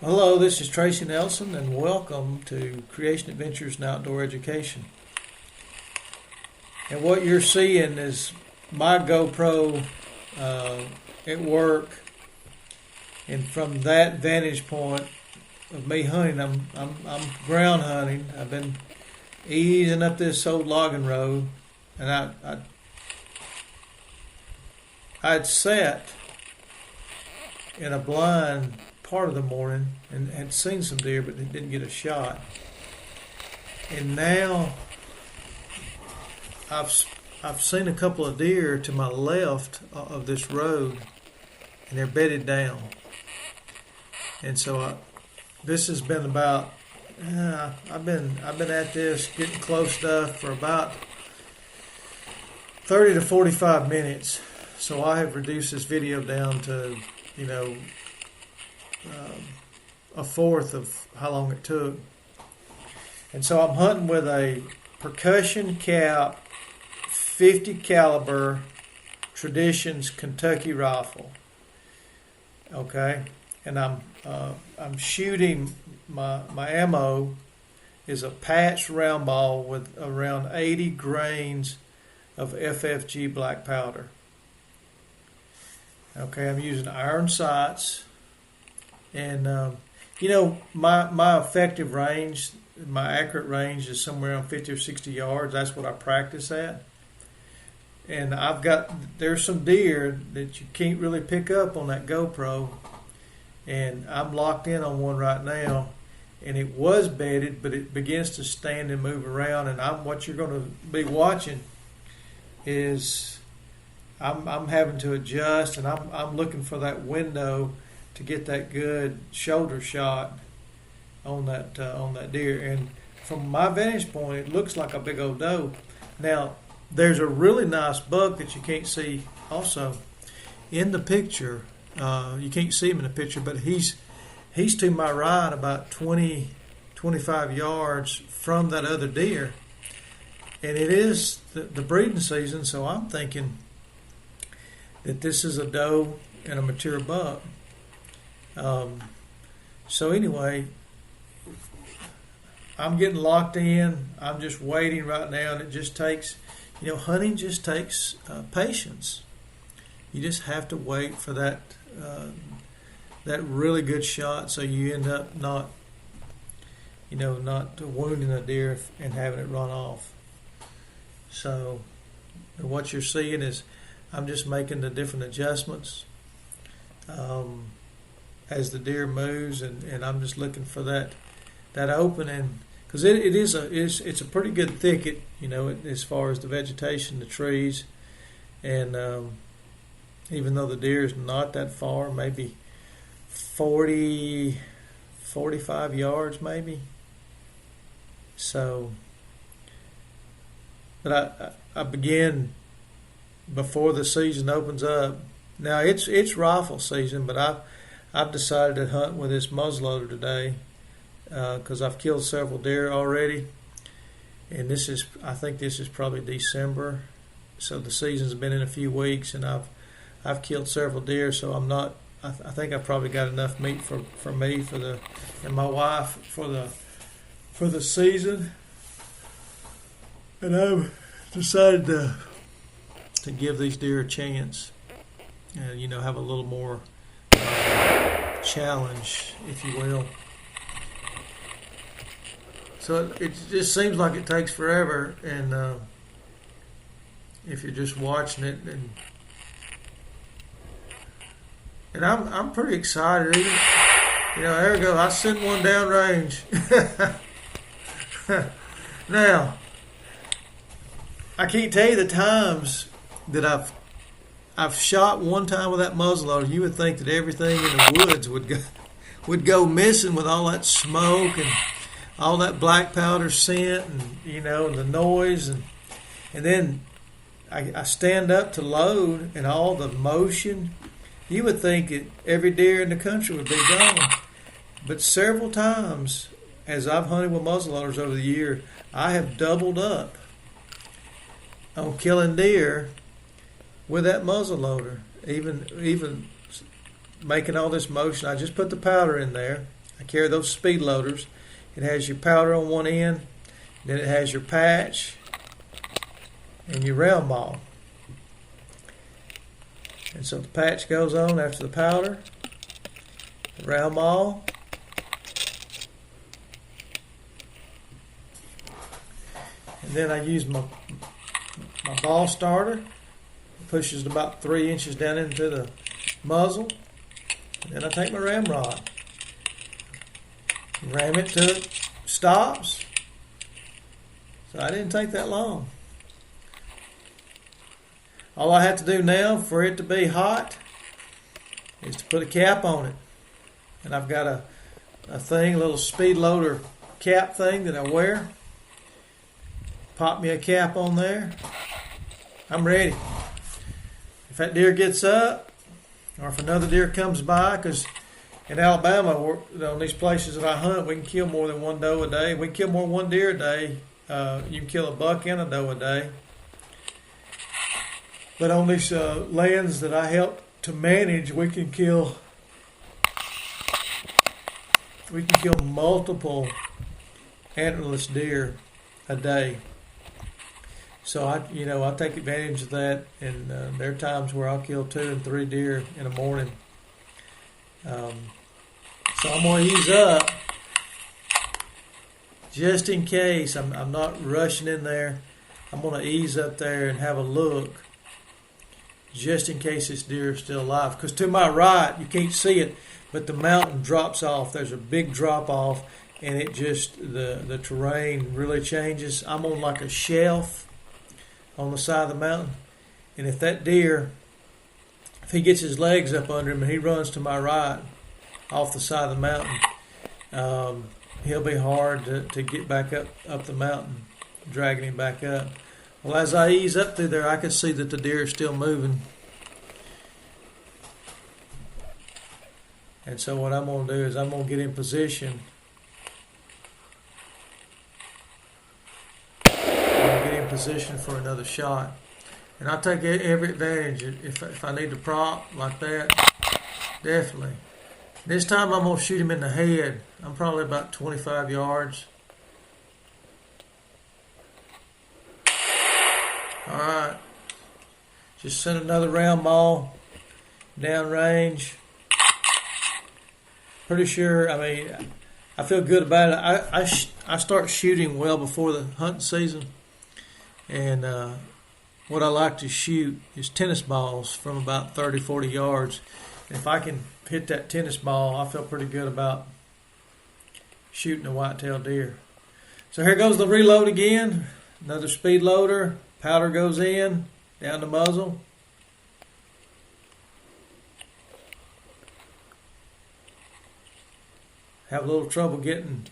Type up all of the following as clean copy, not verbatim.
Hello, this is Tracy Nelson, and welcome to Creation Adventures and Outdoor Education. And what you're seeing is my GoPro at work, and from that vantage point of me hunting, I'm ground hunting. I've been easing up this old logging road, and I'd sat in a blind part of the morning and had seen some deer, but didn't get a shot. And now I've seen a couple of deer to my left of this road, and they're bedded down. And so this has been about I've been at this getting close stuff for about 30 to 45 minutes. So I have reduced this video down to a fourth of how long it took. And so I'm hunting with a percussion cap 50 caliber Traditions Kentucky rifle. Okay, and I'm shooting my ammo is a patched round ball with around 80 grains of FFG black powder. Okay, I'm using iron sights. And, my effective range, my accurate range is somewhere around 50 or 60 yards. That's what I practice at. And there's some deer that you can't really pick up on that GoPro. And I'm locked in on one right now. And it was bedded, but it begins to stand and move around. And what you're going to be watching is I'm having to adjust, and I'm looking for that window to get that good shoulder shot on that deer. And from my vantage point, it looks like a big old doe. Now, there's a really nice buck that you can't see also in the picture. You can't see him in the picture, but he's to my right about 20, 25 yards from that other deer. And it is the breeding season, so I'm thinking that this is a doe and a mature buck. So anyway, I'm getting locked in. I'm just waiting right now, and it just takes, hunting just takes patience. You just have to wait for that really good shot, so you end up not wounding a deer and having it run off. So what you're seeing is I'm just making the different adjustments as the deer moves, and I'm just looking for that opening, because it's a pretty good thicket, as far as the vegetation, the trees, and even though the deer is not that far, maybe 40, 45 yards maybe. So, but I begin before the season opens up. Now it's rifle season, but I've decided to hunt with this muzzleloader today because I've killed several deer already, and I think this is probably December, so the season's been in a few weeks, and I've killed several deer, so I think I probably got enough meat for me and my wife for the season, and I've decided to give these deer a chance, and have a little more challenge, if you will. So it just seems like it takes forever, and if you're just watching it, and I'm pretty excited. Even, there we go. I sent one down range. Now, I can't tell you the times that I've shot one time with that muzzleloader. You would think that everything in the woods would go missing with all that smoke and all that black powder scent, and and the noise, and then I stand up to load, and all the motion. You would think that every deer in the country would be gone, but several times as I've hunted with muzzleloaders over the year, I have doubled up on killing deer with that muzzleloader. Even making all this motion, I just put the powder in there. I carry those speed loaders. It has your powder on one end, then it has your patch and your round ball. And so the patch goes on after the powder, the round ball, and then I use my ball starter. It pushes it about 3 inches down into the muzzle. And then I take my ramrod, ram it till it stops. So I didn't take that long. All I have to do now for it to be hot is to put a cap on it. And I've got a thing, a little speed loader cap thing that I wear. Pop me a cap on there. I'm ready. If that deer gets up, or if another deer comes by, because in Alabama, on these places that I hunt, we can kill more than one doe a day. We can kill more than one deer a day. You can kill a buck and a doe a day. But on these lands that I help to manage, we can kill multiple antlerless deer a day. So I take advantage of that, and there are times where I'll kill 2 and 3 deer in the morning. So I'm going to ease up just in case. I'm not rushing in there. I'm going to ease up there and have a look just in case this deer is still alive. Because to my right, you can't see it, but the mountain drops off. There's a big drop off, and it just, the terrain really changes. I'm on like a shelf on the side of the mountain, and if that deer, if he gets his legs up under him and he runs to my right off the side of the mountain, he'll be hard to get back up the mountain, dragging him back up. Well, as I ease up through there, I can see that the deer is still moving. And so what I'm going to do is I'm going to get in position. I'm going to get in position for another shot. And I'll take every advantage. If I need to prop like that, definitely. This time I'm going to shoot him in the head. I'm probably about 25 yards. Alright, just send another round ball down range. Pretty sure, I feel good about it. I start shooting well before the hunting season. And what I like to shoot is tennis balls from about 30, 40 yards. And if I can hit that tennis ball, I feel pretty good about shooting a white-tailed deer. So here goes the reload again. Another speed loader. Powder goes in, down the muzzle. Have a little trouble getting,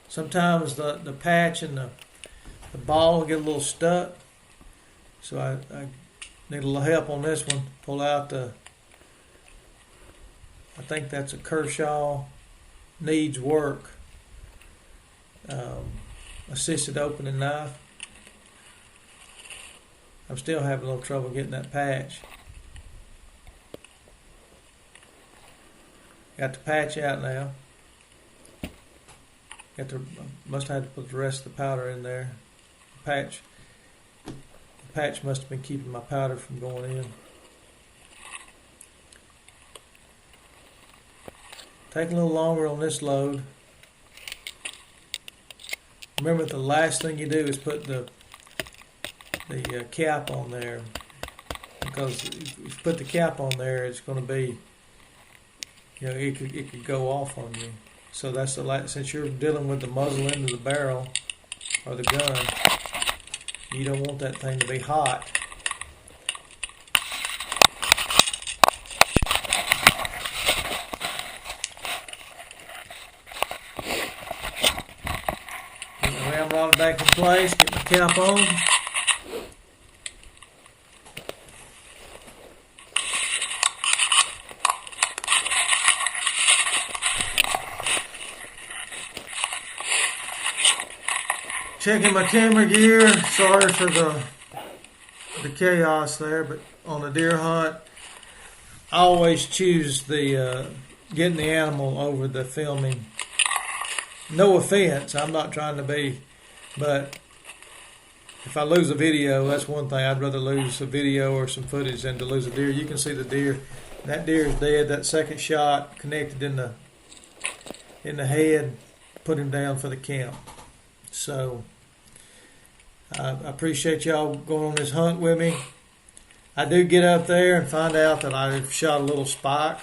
sometimes the patch and the ball get a little stuck. So I need a little help on this one. Pull out I think that's a Kershaw, needs work. Assisted opening knife. I'm still having a little trouble getting that patch. Got the patch out now. Must have to put the rest of the powder in there. The patch must have been keeping my powder from going in. Take a little longer on this load. Remember, the last thing you do is put the cap on there, because if you put the cap on there, it's going to be, it could go off on you. So that's since you're dealing with the muzzle end of the barrel or the gun, you don't want that thing to be hot. Get my ramrod back in place, get my cap on. Checking my camera gear. Sorry for the chaos there, but on the deer hunt, I always choose the getting the animal over the filming. no offense, I'm not trying to be, but if I lose a video, that's one thing. I'd rather lose a video or some footage than to lose a deer. You can see the deer. That deer is dead. That second shot connected in the head, put him down for the count. So I appreciate y'all going on this hunt with me. I do get up there and find out that I've shot a little spike